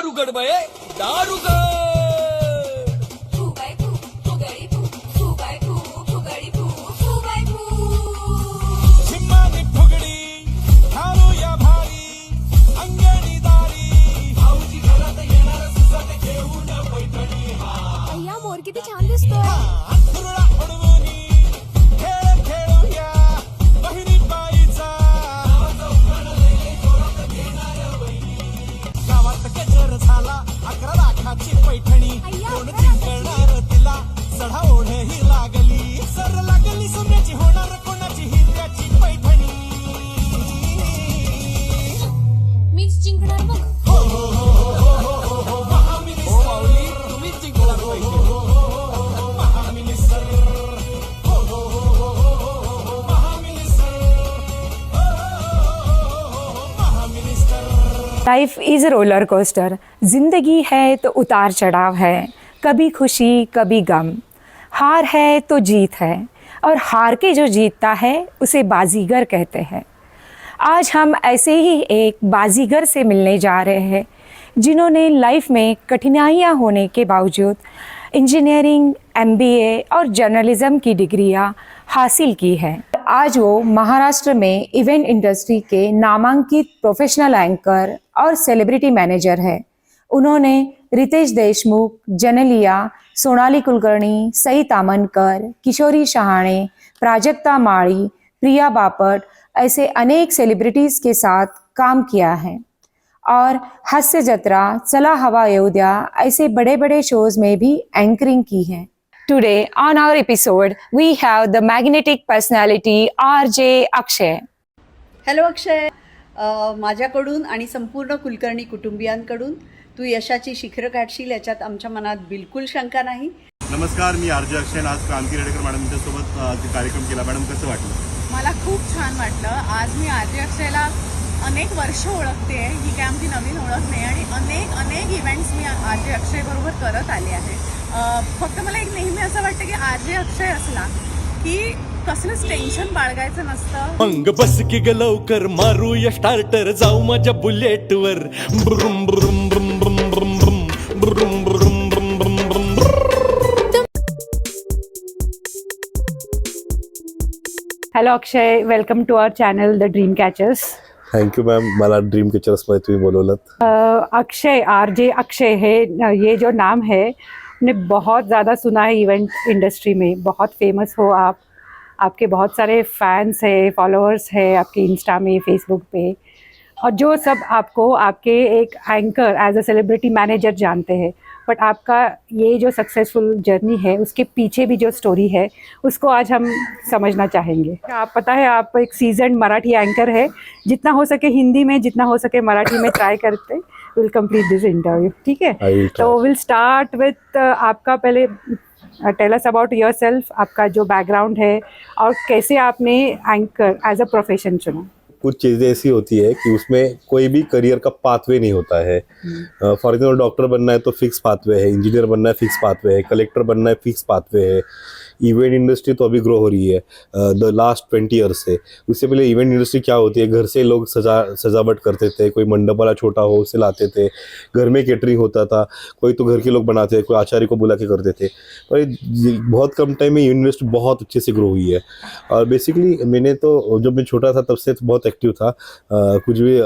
दारुगड बये दारुगड फुगाई फू फुगडी फू फुगाई फू फुगडी फू फुगाई फू झिम्मानी फुगडी घालूया भारी अंगणी दारी भाऊजी घरात येणार सुसाट घेऊन पैठणी अय्या मोर किती छान दिसतोय अंथरुळा उडवूनी खेळ खेळूया बहिणी बाईचा गावात गजर झाला 11 लाखाची पैठणी कोण जिंकणार तिला चढा ओढही लागली सर लागली सोन्याची होणार कोणाची हिऱ्याची पैठणी मीच जिंकणार बघ हो माऊली तुम्हीच जिंकणार पैसे लाइफ इज़ रोलर कोस्टर। ज़िंदगी है तो उतार चढ़ाव है, कभी खुशी कभी गम, हार है तो जीत है और हार के जो जीतता है उसे बाजीगर कहते हैं। आज हम ऐसे ही एक बाजीगर से मिलने जा रहे हैं जिन्होंने लाइफ में कठिनाइयाँ होने के बावजूद इंजीनियरिंग, MBA और जर्नलिज़म की डिग्रियाँ हासिल की हैं। आज वो महाराष्ट्र में इवेंट इंडस्ट्री के नामांकित प्रोफेशनल एंकर और सेलिब्रिटी मैनेजर है। उन्होंने रितेश देशमुख, जेनेलिया, सोनाली कुलकर्णी, सई तामनकर, किशोरी शहाणे, प्राजक्ता माळी, प्रिया बापट ऐसे अनेक सेलिब्रिटीज़ के साथ काम किया है और हास्य जत्रा, चला हवा येऊ द्या ऐसे बड़े बड़े शोज में भी एंकरिंग की है। Today on our episode we have the magnetic personality RJ Akshay. Hello Akshay, माझ्याकडून आणि संपूर्ण कुलकर्णी कुटुंबियांकडून तू यशाची शिखरं गाठशील याच्यात आमच्या मनात बिलकुल शंका नाही. नमस्कार, मी आरजे अक्षय. आज क्रांती रेडेकर मॅडमच्यासोबत कार्यक्रम केला. मॅडम, कसं वाटलं? मला खूप छान वाटलं. आज मी आरजे अक्षयला अनेक वर्ष ओळखते. ही काय आमची नवीन ओळख नाही आणि अनेक इव्हेंट्स मी आरजे अक्षय बरोबर करत आले आहे. फक्त मला एक नेहमी असं वाटतं की आरजे अक्षय असला की कसलंच टेन्शन बाळगायचं नसतं. मंग बस की ग लवकर मारूया स्टार्टर जाऊ माझ्या बुलेटवर ब्रुम ब्रुम ब्रुम ब्रुम ब्रुम ब्रुम ब्रुम ब्रुम ब्रुम ब्रुम ब्रुम. Hello Akshay, welcome to our channel The Dream Catchers. Thank you ma'am, मला ड्रीम किचर्समध्ये तुम्ही बोलवलं. अक्षय, RJ अक्षय है, ये जो नाम है हमने बहुत ज़्यादा सुना है इवेंट इंडस्ट्री में. बहुत फेमस हो आप, आपके बहुत सारे फैंस है, फॉलोअर्स है आपके इंस्टा में, फेसबुक पे, और जो सब आपको आपके एक anchor as a celebrity manager जानते हैं. बट आपका ये जो सक्सेसफुल जर्नी है उसके पीछे भी जो स्टोरी है उसको आज हम समझना चाहेंगे. आप पता है आप एक सीजन मराठी एंकर है. जितना हो सके हिंदी में, जितना हो सके मराठी में ट्राई करते विल कंप्लीट दिस इंटरव्यू. ठीक है, तो विल स्टार्ट विथ आपका पहले टेल अस अबाउट योरसेल्फ, आपका जो बैकग्राउंड है और कैसे आपने एंकर एज अ प्रोफेशन चुना. कुछ चीज़ें ऐसी होती है कि उसमें कोई भी करियर का पाथवे नहीं होता है. फॉर एग्जाम्पल, डॉक्टर बनना है तो फिक्स पाथवे है, इंजीनियर बनना है फिक्स पाथवे है, कलेक्टर बनना है फिक्स पाथवे है. इवेंट इंडस्ट्री तो अभी ग्रो हो रही है द लास्ट 20 ईयर्स से. उससे पहले इवेंट इंडस्ट्री क्या होती है, घर से लोग सजावट करते थे. कोई मंडप वाला छोटा हो उसे लाते थे, घर में केटरिंग होता था, कोई तो घर के लोग बनाते, कोई आचार्य को बुला के करते थे. और बहुत कम टाइम में इवेंट इंडस्ट्री बहुत अच्छे से ग्रो हुई है. और बेसिकली मैंने तो जब मैं छोटा था तब से बहुत एक्टिव था. कुछ भी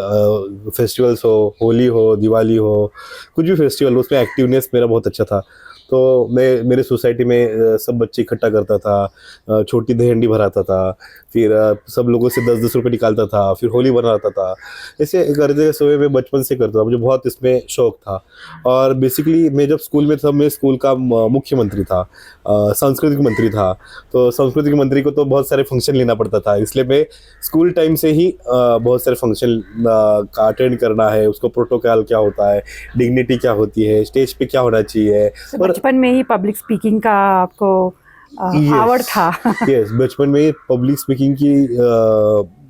फेस्टिवल्स हो, होली हो, दिवाली हो, कुछ भी फेस्टिवल, उसमें एक्टिवनेस मेरा बहुत अच्छा था. तो मैं मेरे सोसाइटी में सब बच्चे इकट्ठा करता था, छोटी दहीहंडी भराता था, फिर सब लोगों से 10-10 रुपये निकालता था, फिर होली बनाता था. ऐसे करते हुए मैं बचपन से करता था. मुझे बहुत इसमें शौक था. और बेसिकली मैं जब स्कूल में था, मैं स्कूल का मुख्यमंत्री था, सांस्कृतिक मंत्री था. तो सांस्कृतिक मंत्री को तो बहुत सारे फंक्शन लेना पड़ता था, इसलिए मैं स्कूल टाइम से ही बहुत सारे फंक्शन का अटेंड करना है. उसको प्रोटोकॉल क्या होता है, डिग्निटी क्या होती है, स्टेज पे क्या होना चाहिए. और बचपन में ही पब्लिक स्पीकिंग का आपको आवड़ था. यस, बचपन में पब्लिक स्पीकिंग की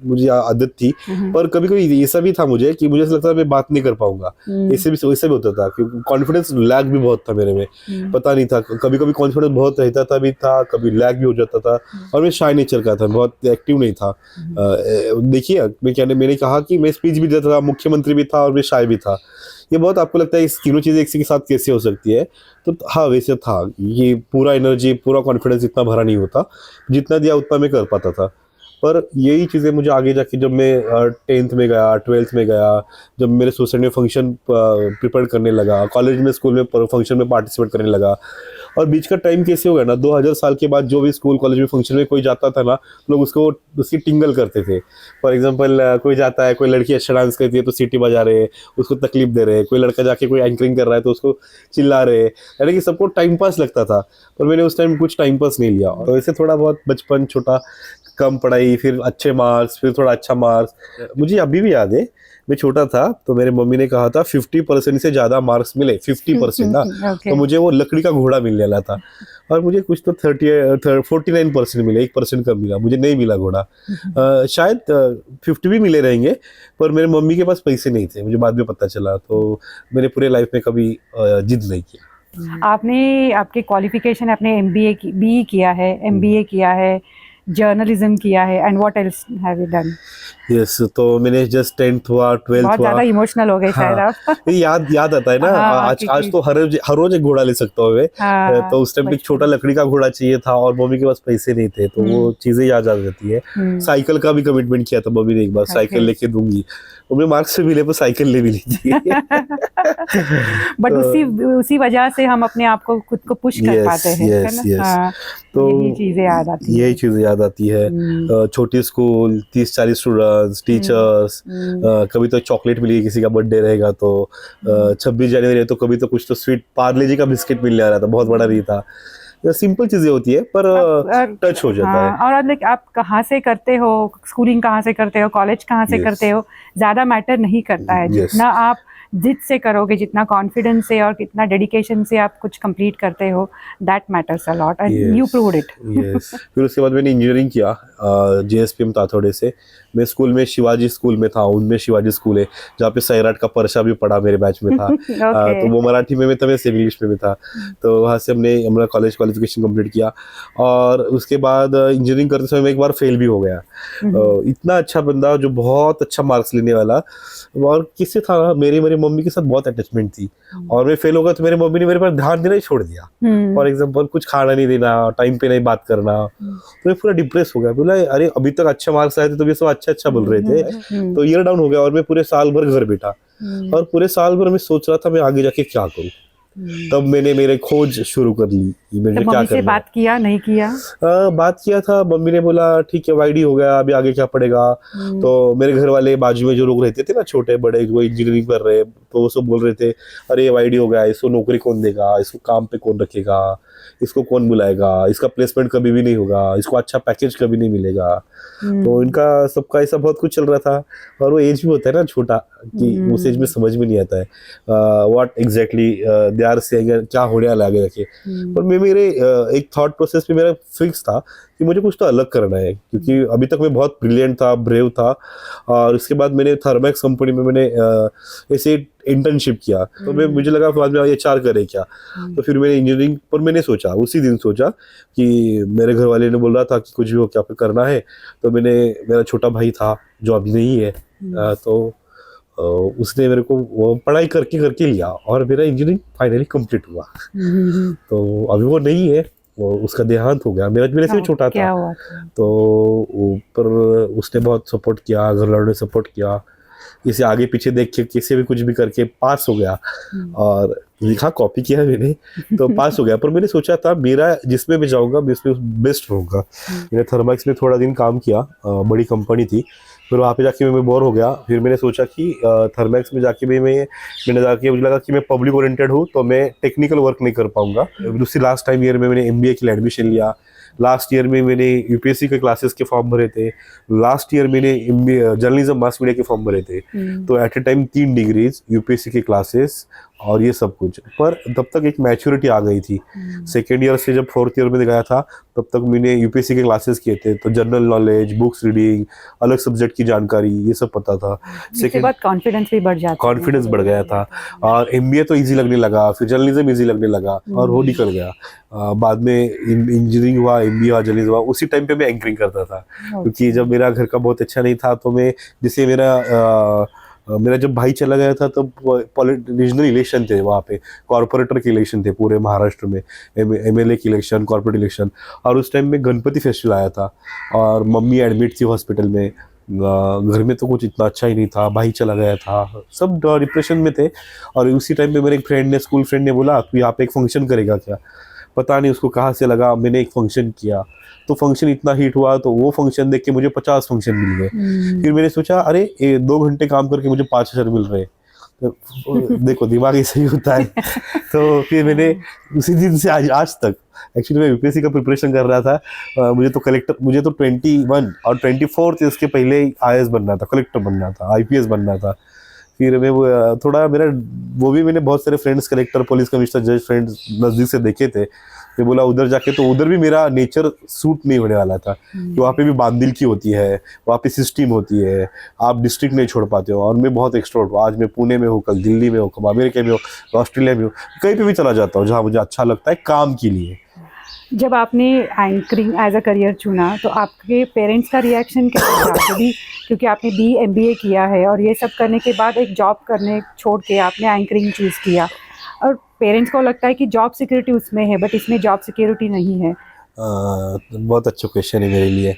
मुझे आदत थी. पर कभी कभी ऐसा भी था मुझे कि मुझे ऐसा लगता था मैं बात नहीं कर पाऊंगा. ऐसे भी होता था क्योंकि कॉन्फिडेंस लैग भी बहुत था मेरे में. पता नहीं था, कभी कभी कॉन्फिडेंस बहुत रहता था भी था, कभी लैग भी हो जाता था. और मैं शाय नेचर का था, बहुत एक्टिव नहीं था. देखिए, मैंने कहा कि मैं स्पीच भी देता था, मुख्यमंत्री भी था और मैं शाय भी था. ये बहुत आपको लगता है इस तीनों चीज़ें एक के साथ कैसे हो सकती है, तो हाँ वैसे था। ये पूरा एनर्जी पूरा कॉन्फिडेंस इतना भरा नहीं होता, जितना दिया उतना मैं कर पाता था। पर यही चीज़ें मुझे आगे जाके जब मैं 10th में गया, 12th में गया, जब मेरे सोसाइटी में फंक्शन प्रिपेयर करने लगा, कॉलेज में स्कूल में फंक्शन में पार्टिसिपेट करने लगा, और बीच का टाइम कैसे हो गया ना, 2000 साल के बाद जो भी स्कूल कॉलेज में फंक्शन में कोई जाता था ना, लोग उसको उसकी टिंगल करते थे। फॉर एग्जांपल कोई जाता है, कोई लड़की अच्छा डांस करती है तो सीटी बजा रहे हैं, उसको तकलीफ दे रहे हैं, कोई लड़का जाके कोई एंकरिंग कर रहा है तो उसको चिल्ला रहे हैं, यानी कि सबको टाइम पास लगता था। पर मैंने उस टाइम कुछ टाइम पास नहीं लिया, और वैसे थोड़ा बहुत बचपन छोटा, कम पढ़ाई, फिर अच्छे मार्क्स, फिर थोड़ा अच्छा मार्क्स। मुझे अभी भी याद है, मैं छोटा था तो मेरे मम्मी ने कहा था 50% से ज़्यादा मार्क्स मिले, 50% ना, Okay. तो मुझे वो लकड़ी का घोड़ा मिलने वाला था, और मुझे कुछ तो 49% मिले, 1% कम मिला, मुझे नहीं मिला घोड़ा। शायद 50 भी मिले रहेंगे, पर मेरे मम्मी के पास पैसे नहीं थे, मुझे बाद में पता चला। तो मैंने पूरे लाइफ में कभी जिद नहीं किया। आपने आपके क्वालिफिकेशन, आपने MBA की BE किया है, MBA किया है, जर्नलिज्म किया है, and what else have you done? Yes, तो मैंने जस्ट 10th हुआ, 12th बहुत हुआ। ज़्यादा इमोशनल हो गए शायद हाँ, आप। ये याद आता है ना। हाँ, आज क्योंकि- तो हर रोज एक घोड़ा ले सकता हूँ मैं। हाँ, तो उस टाइम पे एक छोटा लकड़ी का घोड़ा चाहिए था, और मम्मी के पास पैसे नहीं थे, तो वो चीजें याद आ जाती है। साइकिल का भी कमिटमेंट किया था मम्मी ने एक बार, साइकिल लेके दूंगी, और मैं मार्क्स से मिले पर साइकिल ले भी ली थी। बट तो- उसी वजह से हम अपने आप को खुद को पुश कर Yes, पाते हैं, yes, है ना? yes. हाँ, तो यही चीजें याद आती हैं। यही चीजें याद आती है। छोटी स्कूल, 30-40 स्टूडेंट्स, टीचर्स, कभी तो चॉकलेट मिली, किसी का बर्थडे रहेगा तो 26 जनवरी है तो कभी तो कुछ तो स्वीट पार्ले जी का बिस्किट मिलने आ रहा था, बहुत बड़ा नहीं था। सिंपल चीजें होती है, पर टच हो जाता है। हाँ, और आप कहाँ से करते हो, स्कूलिंग कहाँ से करते हो, कॉलेज कहाँ से Yes. करते हो, ज़्यादा मैटर नहीं करता है। Yes. जितना आप जिद से करोगे, जितना कॉन्फिडेंस से और कितना डेडिकेशन से आप कुछ कंप्लीट करते हो, that matters a lot, and you proved it. Yes. फिर उसके बाद मैंने इंजीनियरिंग किया JSPM ताथोड़े से। मैं स्कूल में शिवाजी स्कूल में था, उनमें शिवाजी स्कूल है जहाँ पे सैराट का परशा भी पढ़ा, मेरे बैच में था। Okay. तो वो मराठी में था, मैं सिर्फ इंग्लिश में भी था। तो वहाँ से हमने हमारा कॉलेज क्वालिफिकेशन कंप्लीट किया, और उसके बाद इंजीनियरिंग करते समय मैं एक बार फेल भी हो गया। इतना अच्छा बंदा, जो बहुत अच्छा मार्क्स लेने वाला, और किससे था, मेरी मम्मी के साथ बहुत अटैचमेंट थी, और मैं फेल हो गया तो मेरी मम्मी ने मेरे पर ध्यान देना ही छोड़ दिया। फॉर एग्जाम्पल कुछ खाना नहीं देना, टाइम पे नहीं बात करना, तो मैं पूरा डिप्रेस हो गया। बोला अरे अभी तक अच्छे मार्क्स आए थे तो ये सब अच्छा बोल रहे थे, तो ईयर डाउन हो गया, और मैं पूरे साल भर घर बैठा, और पूरे साल भर मैं सोच रहा था मैं आगे जाके क्या करूं। तब मैंने मेरे खोज शुरू कर ली कि तो मुझे क्या मम्मी से करना है। बात किया, नहीं किया? बात किया था, मम्मी ने बोला ठीक है YD हो गया, अभी आगे क्या पड़ेगा। तो मेरे घर वाले बाजू में जो लोग रहते थे ना, छोटे बड़े, जो इंजीनियरिंग कर रहे, तो वो सब बोल रहे थे अरे YD हो गया, इसको नौकरी कौन देगा, इसको काम पे कौन रखेगा, इसको कौन बुलाएगा, इसका प्लेसमेंट कभी भी नहीं होगा, इसको अच्छा पैकेज कभी नहीं मिलेगा। तो इनका सबका ऐसा बहुत कुछ चल रहा था, और वो एज भी होता है ना छोटा, कि उस एज में समझ में नहीं आता है what exactly they are saying, क्या होने वाला है आगे जाके। पर मैं मेरे एक थॉट प्रोसेस में मेरा फिक्स था कि मुझे कुछ तो अलग करना है, क्योंकि अभी तक मैं बहुत ब्रिलियंट था, ब्रेव था। और उसके बाद मैंने थर्मैक्स कंपनी में मैंने ऐसे इंटर्नशिप किया, तो मुझे लगा बाद में HR करे क्या। तो फिर मैंने इंजीनियरिंग पर मैंने सोचा, उसी दिन सोचा कि मेरे घर वाले ने बोल रहा था कि कुछ भी हो क्या करना है, तो मेरा छोटा भाई था जो अभी नहीं है, तो उसने मेरे को वो पढ़ाई करके लिया, और मेरा इंजीनियरिंग फाइनली कंप्लीट हुआ। तो अभी वो नहीं है, वो उसका देहांत हो गया। मेरे से भी छोटा क्या था, हुआ? तो ऊपर उसने बहुत सपोर्ट किया, घर वालों ने सपोर्ट किया, इसे आगे पीछे देख के किसी भी कुछ भी करके पास हो गया, और लिखा कॉपी किया मैंने, तो पास हो गया। पर मैंने सोचा था मेरा जिसमें भी जाऊंगा मैं उसमें बेस्ट रहूंगा। मैंने थर्मैक्स में थोड़ा दिन काम किया, बड़ी कंपनी थी, फिर वहाँ पे जाके मैं बोर हो गया। फिर मैंने सोचा कि थर्मैक्स में जाके भी मैंने जाके मुझे लगा कि मैं पब्लिक ओरिएंटेड हूँ, तो मैं टेक्निकल वर्क नहीं कर पाऊंगा। दूसरी लास्ट टाइम ईयर में मैंने MBA के लिए एडमिशन लिया। लास्ट ईयर में मैंने UPSC के क्लासेस के फॉर्म भरे थे। लास्ट ईयर मैंने जर्नलिज्म मास मीडिया के फॉर्म भरे थे। तो at a time 3 degrees, UPSC के क्लासेस और ये सब कुछ। पर तब तक एक मैच्योरिटी आ गई थी। सेकेंड ईयर से जब 4th ईयर में गया था तब तक मैंने UPSC के क्लासेस किए थे, तो जनरल नॉलेज, बुक्स रीडिंग, अलग सब्जेक्ट की जानकारी, ये सब पता था। इसके बाद कॉन्फिडेंस भी बढ़ जाता है। कॉन्फिडेंस बढ़ गया था, और MBA तो इजी लगने लगा, फिर जर्नलिज्म इजी लगने लगा, और वो निकल गया। बाद में इंजीनियरिंग हुआ, MBA हुआ, जर्नलिज्म हुआ। उसी टाइम पे मैं एंकरिंग करता था, क्योंकि जब मेरा घर का बहुत अच्छा नहीं था, तो मैं जैसे मेरा मेरा जब भाई चला गया था तब रीजनल इलेक्शन थे वहाँ पे, कॉरपोरेटर के इलेक्शन थे पूरे महाराष्ट्र में, MLA के इलेक्शन, कॉर्पोरेट इलेक्शन। और उस टाइम में गणपति फेस्टिवल आया था और मम्मी एडमिट थी हॉस्पिटल में, घर में तो कुछ इतना अच्छा ही नहीं था, भाई चला गया था, सब डिप्रेशन में थे। और उसी टाइम पे मेरे एक फ्रेंड ने, स्कूल फ्रेंड ने बोला तू यहाँ पे एक फंक्शन करेगा क्या। पता नहीं उसको कहाँ से लगा, मैंने एक फंक्शन किया तो फंक्शन इतना हिट हुआ, तो वो फंक्शन देख के मुझे 50 फंक्शन मिल गए। फिर मैंने सोचा अरे 2 घंटे काम करके मुझे 5,000 मिल रहे, तो देखो दिमाग ऐसे ही होता है। तो फिर मैंने उसी दिन से आज तक, एक्चुअली मैं यूपीएससी का प्रिपरेशन कर रहा था, मुझे तो 21 और 24 इसके पहले IAS बनना था, कलेक्टर बनना था, IPS बनना था। फिर मैं थोड़ा मेरा वो भी, मैंने बहुत सारे फ्रेंड्स कलेक्टर, पुलिस कमिश्नर, जज फ्रेंड्स नज़दीक से देखे थे। मैं बोला उधर जाके, तो उधर भी मेरा नेचर सूट नहीं होने वाला था कि वहाँ पे भी बांदिल की होती है, वहाँ पे सिस्टम होती है, आप डिस्ट्रिक्ट नहीं छोड़ पाते हो। और मैं बहुत एक्सट्रोवर्ट हूँ, आज मैं पुणे में हूँ, कल दिल्ली में हूँ, कल अमेरिका में हूँ, ऑस्ट्रेलिया में हूँ, कहीं पे भी चला जाता हूँ जहाँ मुझे अच्छा लगता है काम के लिए। जब आपने एंकरिंग एज अ करियर चुना तो आपके पेरेंट्स का रिएक्शन कैसा था? जब क्योंकि आपने MBA किया है और ये सब करने के बाद एक जॉब करने छोड़ के आपने एंकरिंग चूज़ किया, और पेरेंट्स को लगता है कि जॉब सिक्योरिटी उसमें है बट इसमें जॉब सिक्योरिटी नहीं है। बहुत अच्छा क्वेश्चन है मेरे लिए।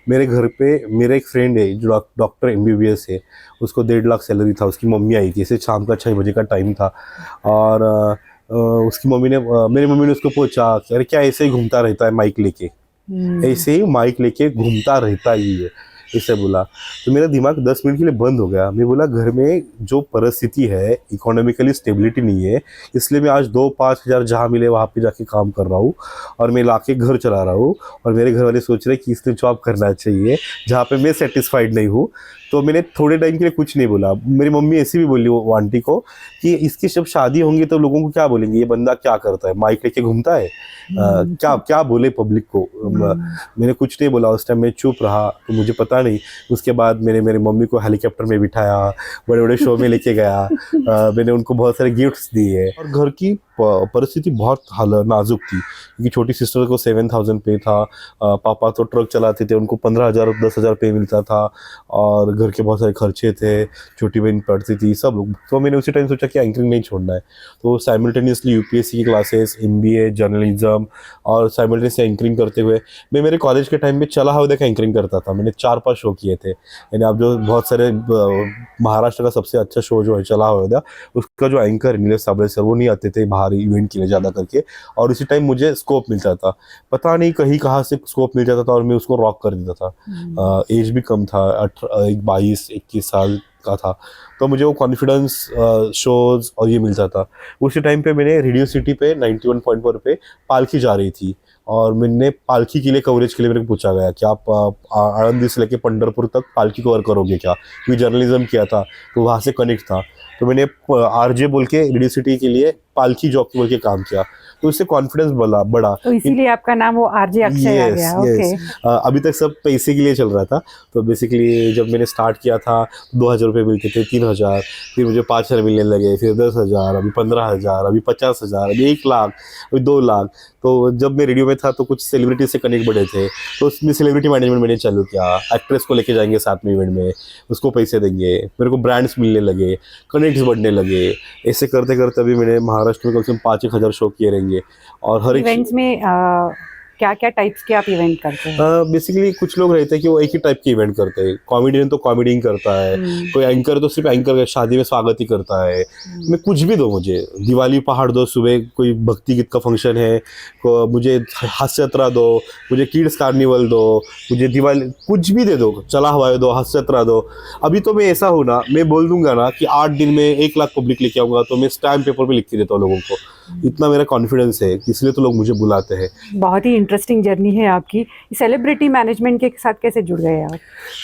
मेरे घर पे मेरा एक फ्रेंड है जो डॉक्टर MBBS है, उसको 1.5 लाख सैलरी था, उसकी मम्मी आई थी, इसे शाम का 6 बजे का टाइम था। और उसकी मम्मी ने, मेरी मम्मी ने उसको पूछा अरे क्या ऐसे ही घूमता रहता है माइक लेके, ऐसे ही माइक लेके घूमता रहता ही है, इसे बोला। तो मेरा दिमाग 10 मिनट के लिए बंद हो गया। मैं बोला घर में जो परिस्थिति है, इकोनॉमिकली स्टेबिलिटी नहीं है, इसलिए मैं आज 2-5 हज़ार जहाँ मिले वहाँ पे जाके काम कर रहा हूँ और मैं लाके घर चला रहा हूँ। और मेरे घर वाले सोच रहे कि इसने जॉब करना चाहिए जहाँ पे मैं सेटिस्फाइड नहीं हूँ। तो मैंने थोड़े टाइम के लिए कुछ नहीं बोला। मेरी मम्मी ऐसी भी बोली वो आंटी को कि इसकी जब शादी होंगी तो लोगों को क्या बोलेंगे, ये बंदा क्या करता है, माइक लेके घूमता है, क्या बोले पब्लिक को। मैंने कुछ नहीं बोला उस टाइम, मैं चुप रहा। तो मुझे पता नहीं, उसके बाद मैंने मेरी मम्मी को हेलीकॉप्टर में बिठाया, बड़े बड़े शो में लेके गया, मैंने उनको बहुत सारे गिफ्ट्स दिए। और घर की परिस्थिति बहुत नाजुक थी क्योंकि छोटी सिस्टर को 7,000 पे था, पापा तो ट्रक चलाते थे, उनको 15,000 10,000 पे मिलता था, और घर के बहुत सारे खर्चे थे, छोटी बहन पढ़ती थी, सब लोग। तो मैंने उसी टाइम सोचा कि एंकरिंग नहीं छोड़ना है। तो साइमल्टेनियसली UPSC की क्लासेस, MBA, जर्नलिज्म और साइमल्टेनियसली एंकरिंग करते हुए मैं मेरे कॉलेज के टाइम में चला हवा का एंकरिंग करता था। मैंने 4-5 शो किए थे। यानी आप जो बहुत सारे महाराष्ट्र का सबसे अच्छा शो जो है चला हवा, उसका जो एंकर नीलेश साबळे सर, वो नहीं आते थे बाहर इवेंट के लिए ज़्यादा करके, और उसी टाइम मुझे स्कोप मिलता था। पता नहीं कहाँ से स्कोप मिल जाता था और मैं उसको रॉक कर देता था। एज भी कम था, 22-21 साल का था, तो मुझे वो कॉन्फिडेंस शोज और ये मिलता था। उसी टाइम पे मैंने रेडियो सिटी पे 91.4 पे पालकी जा रही थी और मैंने पालकी के लिए कवरेज के लिए मेरे को पूछा गया कि आप आनंदी से लेके पंढरपुर तक पालकी कवर करोगे क्या, क्योंकि जर्नलिज्म किया था तो वहाँ से कनेक्ट था। तो मैंने RJ बोल के रेडियो सिटी के लिए पालकी जॉकी बोल के काम किया, तो उससे कॉन्फिडेंस बढ़ा। तो इसीलिए आपका नाम वो RJ अक्षय आ गया। ओके। अभी तक सब पैसे के लिए चल रहा था। तो बेसिकली जब मैंने स्टार्ट किया था 2,000 रुपये मिलते थे, 3,000, फिर मुझे 5,000 मिलने लगे, फिर 10,000, अभी 15,000, अभी 50,000, अभी 1 लाख, अभी 2 लाख। तो जब मैं रेडियो में था तो कुछ सेलिब्रिटी से कनेक्ट बढ़े थे, तो उसमें सेलिब्रिटी मैनेजमेंट मैंने चालू किया। एक्ट्रेस को लेके जाएंगे साथ में इवेंट में, उसको पैसे देंगे, मेरे को ब्रांड्स मिलने लगे, कनेक्ट्स बढ़ने लगे। ऐसे करते करते अभी मैंने महाराष्ट्र में कम से कम 5-1 हज़ार शो किए रहेंगे। और हर इवेंट्स में क्या क्या टाइप्स के आप इवेंट करते हैं? बेसिकली कुछ लोग रहते हैं कि वो एक ही टाइप के इवेंट करते हैं। कॉमेडियन तो कॉमेडी करता है, कोई एंकर तो सिर्फ एंकर शादी में स्वागत ही करता है। मैं कुछ भी दो, मुझे दिवाली पहाड़ दो, सुबह कोई भक्ति गीत का फंक्शन है, मुझे हास्य यात्रा दो, मुझे किड्स कार्निवल दो, मुझे दिवाली कुछ भी दे दो, चला हवा दो, हास्य यात्रा दो। अभी तो मैं ऐसा हूँ ना, मैं बोल दूंगा ना कि 8 दिन में 1 लाख पब्लिक लेके आऊँगा, तो मैं स्टैम्प पेपर पे लिख के देता हूँ लोगों को। इतना मेरा कॉन्फिडेंस है, इसलिए तो लोग मुझे बुलाते हैं। बहुत ही इंटरेस्टिंग जर्नी है आपकी। सेलिब्रिटी मैनेजमेंट के साथ कैसे जुड़ गए आप?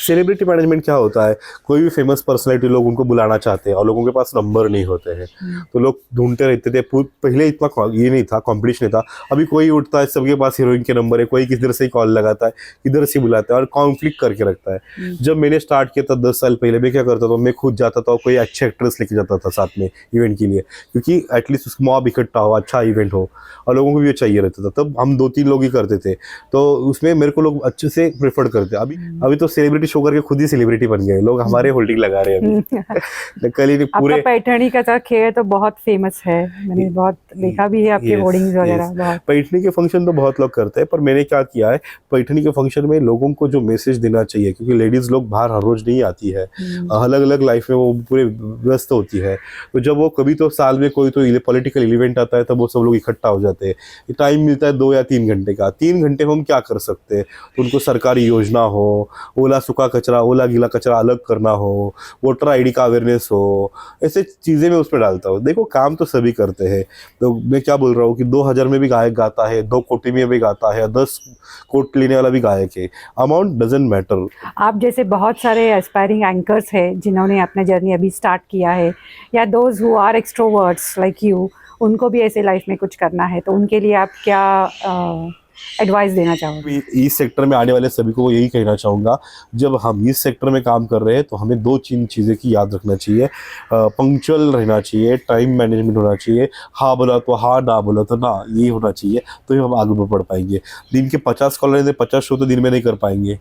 सेलिब्रिटी मैनेजमेंट क्या होता है, कोई भी फेमस पर्सनैलिटी लोग उनको बुलाना चाहते हैं और लोगों के पास नंबर नहीं होते हैं, तो लोग ढूंढते रहते थे। पहले इतना ये नहीं था, कॉम्पिटिशन नहीं था। अभी कोई उठता है, सबके पास हीरोइन के नंबर है, कोई किधर से कॉल लगाता है, किधर से बुलाता है और कॉन्फ्लिक्ट करके रखता है। जब मैंने स्टार्ट किया था 10 साल पहले, मैं क्या करता था, मैं खुद जाता था और कोई अच्छे एक्ट्रेस लेके जाता था साथ में इवेंट के लिए, क्योंकि एटलीस्ट उसको मॉब इकट्ठा हो, अच्छा इवेंट हो और लोगों को भी चाहिए रहता था। तब हम 2-3 लोग ही करते थे, तो उसमें मेरे को लोग अच्छे से प्रेफर करते। अभी तो सेलिब्रिटी शो करके खुद ही सेलिब्रिटी बन गए लोग, हमारे होल्डिंग लगा रहे हैं अभी। कल ही आपका पूरे पैठणी का तो खेल तो बहुत फेमस है, मैंने बहुत देखा भी है आपके Yes, होर्डिंग्स वगैरह yes. बहुत। पैठणी के फंक्शन तो बहुत लोग करते हैं, पर मैंने क्या किया है, पैठणी के फंक्शन में लोगों को जो मैसेज देना चाहिए, क्योंकि लेडीज लोग बाहर हर रोज नहीं आती है, अलग अलग लाइफ में वो पूरे व्यस्त होती है, तो जब वो कभी तो साल में कोई तो पॉलिटिकल इवेंट आता है तब वो सब लोग इकट्ठा हो जाते हैं। टाइम मिलता है 2 या 3 घंटे का, 3 घंटे में हम क्या कर सकते हैं? तो उनको सरकारी योजना हो, ओला सूखा कचरा, ओला गीला कचरा अलग करना हो, वोटर आईडी का अवेयरनेस हो, ऐसे चीज़ें मैं उसमें डालता हूँ। देखो काम तो सभी करते हैं, तो मैं क्या बोल रहा हूँ कि 2000 में भी गायक गाता है, 2 कोटी में भी गाता है, 10 कोट लेने वाला भी गायक है, अमाउंट डजेंट मैटर। आप जैसे बहुत सारे एस्पायरिंग एंकर्स हैं जिन्होंने अपना जर्नी अभी स्टार्ट किया है, या those who are extroverts like you, उनको भी ऐसे लाइफ में कुछ करना है, तो उनके लिए आप क्या एडवाइस देना चाहोगे? इस सेक्टर में आने वाले सभी को यही कहना चाहूँगा, जब हम इस सेक्टर में काम कर रहे हैं तो हमें 2 चीज़ें की याद रखना चाहिए। पंक्चुअल रहना चाहिए, टाइम मैनेजमेंट होना चाहिए, हाँ बोला तो हाँ, ना बोला तो ना, ये होना चाहिए, तो ही हम आगे बढ़ पाएंगे। दिन के 50 कॉल रहते, 50 शो तो दिन में नहीं कर पाएंगे।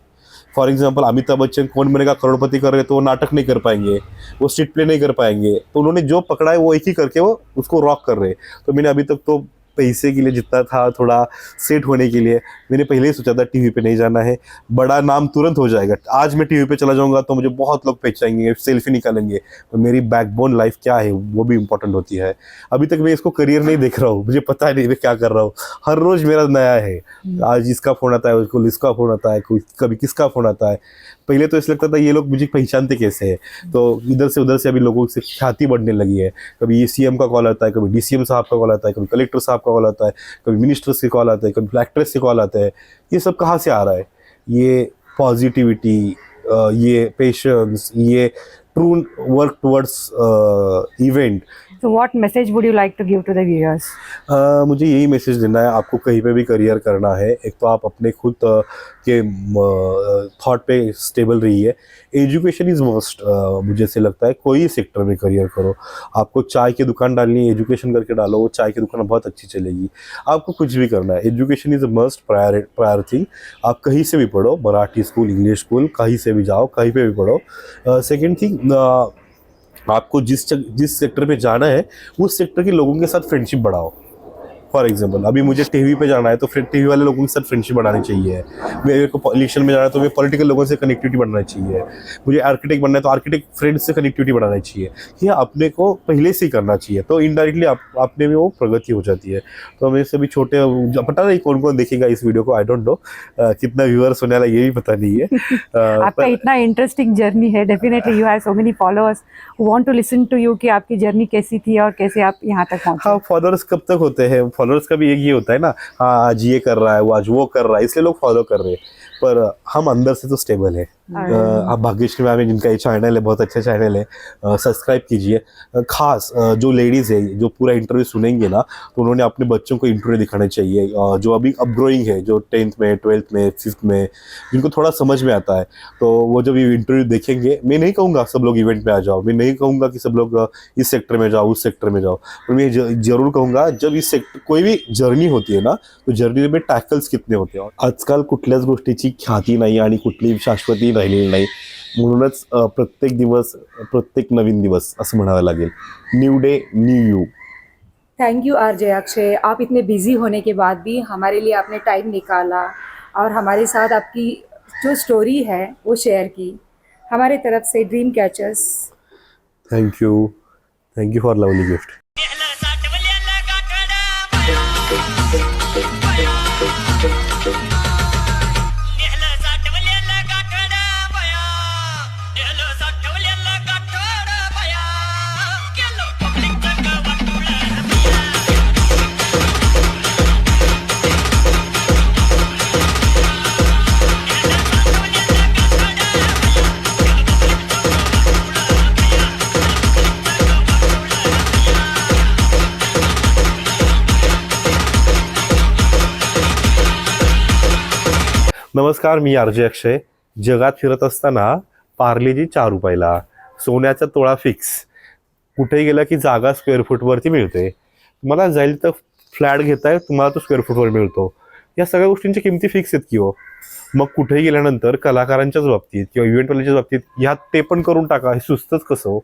फॉर एग्जाम्पल अमिताभ बच्चन कौन बनेगा करोड़पति कर रहे, तो वो नाटक नहीं कर पाएंगे, वो स्ट्रीट प्ले नहीं कर पाएंगे, तो उन्होंने जो पकड़ा है वो एक ही करके वो उसको रॉक कर रहे। तो मैंने अभी तक तो पैसे के लिए जितना था, थोड़ा सेट होने के लिए मैंने पहले ही सोचा था टीवी पे नहीं जाना है, बड़ा नाम तुरंत हो जाएगा। आज मैं टीवी पे चला जाऊंगा तो मुझे बहुत लोग पहचानेंगे, सेल्फी निकालेंगे, तो मेरी बैकबोन लाइफ क्या है वो भी इंपॉर्टेंट होती है। अभी तक मैं इसको करियर नहीं देख रहा हूँ, मुझे पता नहीं मैं क्या कर रहा हूँ, हर रोज मेरा नया है। आज इसका फोन आता है, उसको इसका फोन आता है, कभी किसका फोन आता है। पहले तो ऐसा लगता था ये लोग मुझे पहचानते कैसे हैं, तो इधर से उधर से अभी लोगों से ख्याति बढ़ने लगी है। कभी ये सीएम का कॉल आता है, कभी डीसीएम साहब का कॉल आता है, कभी कलेक्टर साहब का कॉल आता है, कभी मिनिस्टर से कॉल आता है, कभी एक्ट्रेस से कॉल आता है। ये सब कहाँ से आ रहा है? ये पॉजिटिविटी, ये पेशेंस, ये true work towards event. So what message would you like to give to the viewers? मुझे यही मैसेज देना है, आपको कहीं पे भी करियर करना है, एक तो आप अपने खुद के थॉट पे स्टेबल रहिए। एजुकेशन इज़ मस्ट, मुझे ऐसे लगता है कोई सेक्टर में करियर करो। आपको चाय की दुकान डालनी है, एजुकेशन करके डालो, वो चाय की दुकान बहुत अच्छी चलेगी। आपको कुछ भी करना है, education is a must prior thing. आप कहीं से भी पढ़ो, मराठी स्कूल, इंग्लिश स्कूल, कहीं से भी जाओ, कहीं पे भी पढ़ो। सेकेंड थिंग, आपको जिस सेक्टर पे जाना है उस सेक्टर के लोगों के साथ फ्रेंडशिप बढ़ाओ। फॉर एग्जाम्पल अभी मुझे टीवी पे जाना है तो टीवी वाले लोगों के साथ फ्रेंडशिप बढ़ानी चाहिए। मेरे को पॉलिटिशियन में जाना है तो मैं पॉलिटिकल लोगों से कनेक्टिविटी बढ़ाना चाहिए। मुझे आर्किटेक्ट बनना है तो आर्किटेक्ट फ्रेंड्स से कनेक्टिविटी बढ़ाना चाहिए। ये अपने को पहले से ही करना चाहिए, तो इनडायरेक्टली अपने में वो प्रगति हो जाती है। तो हमें सभी छोटे, पता नहीं कौन कौन देखेगा इस वीडियो को, आई डोंट नो कितना व्यूअर्स होने वाला ये भी पता नहीं है। आपका इतना इंटरेस्टिंग जर्नी है, definitely you have so many followers who want to listen to you कि आपकी जर्नी कैसी थी और कैसे आप यहाँ तक पहुँचे। हाँ, फॉलोअर्स कब तक होते हैं? फॉलोअर्स का भी एक ये होता है ना, हाँ आज ये कर रहा है, वो आज वो कर रहा है, इसलिए लोग फॉलो कर रहे हैं, पर हम अंदर से तो स्टेबल है। आप भाग्यश्री मैम, जिनका ये चैनल है, बहुत अच्छा चैनल है, सब्सक्राइब कीजिए। खास जो लेडीज़ है जो पूरा इंटरव्यू सुनेंगे ना, तो उन्होंने अपने बच्चों को इंटरव्यू दिखाना चाहिए, जो अभी अब ग्रोइंग है, जो 10th में, 12th में, 5th में, जिनको थोड़ा समझ में आता है, तो वो जब ये इंटरव्यू देखेंगे, मैं नहीं कहूँगा सब लोग इवेंट में आ जाओ, मैं नहीं कहूँगा कि सब लोग इस सेक्टर में जाओ, उस सेक्टर में जाओ, पर मैं जरूर कहूँगा जब इस सेक्टर कोई भी जर्नी होती है ना, तो जर्नी में टॅकल्स कितने होते हैं। आजकाल कुठल्याच गोष्टीची ख्याती नाही आणि कुठली शाश्वती राहिलेली नाही, म्हणूनच प्रत्येक दिवस, प्रत्येक नवीन दिवस असं म्हणावं लागेल। New day, new you. Thank you RJ Akshay, आप इतने बिजी होने के बाद भी हमारे लिए आपने टाइम निकाला और हमारे साथ आपकी जो स्टोरी है वो शेयर की। हमारे तरफ से dream catchers, thank you for lovely gift. नमस्कार, मी आरजे अक्षय। जगात फिरत असताना पार्लेजी 4 रुपयाला, सोन्याचा तोळा फिक्स, कुठेही गेला की जागा स्क्वेअर फूटवरती मिळते। तुम्हाला जाईल तर फ्लॅट घेताय, तुम्हाला तो स्क्वेअर फूटवर मिळतो। या सगळ्या गोष्टींच्या किमती फिक्स आहेत की हो. मग कुठेही गेल्यानंतर कलाकारांच्याच बाबतीत किंवा इव्हेंटवाल्याच्याच बाबतीत ह्यात ते पण करून टाका, हे सुचतंच कसं हो.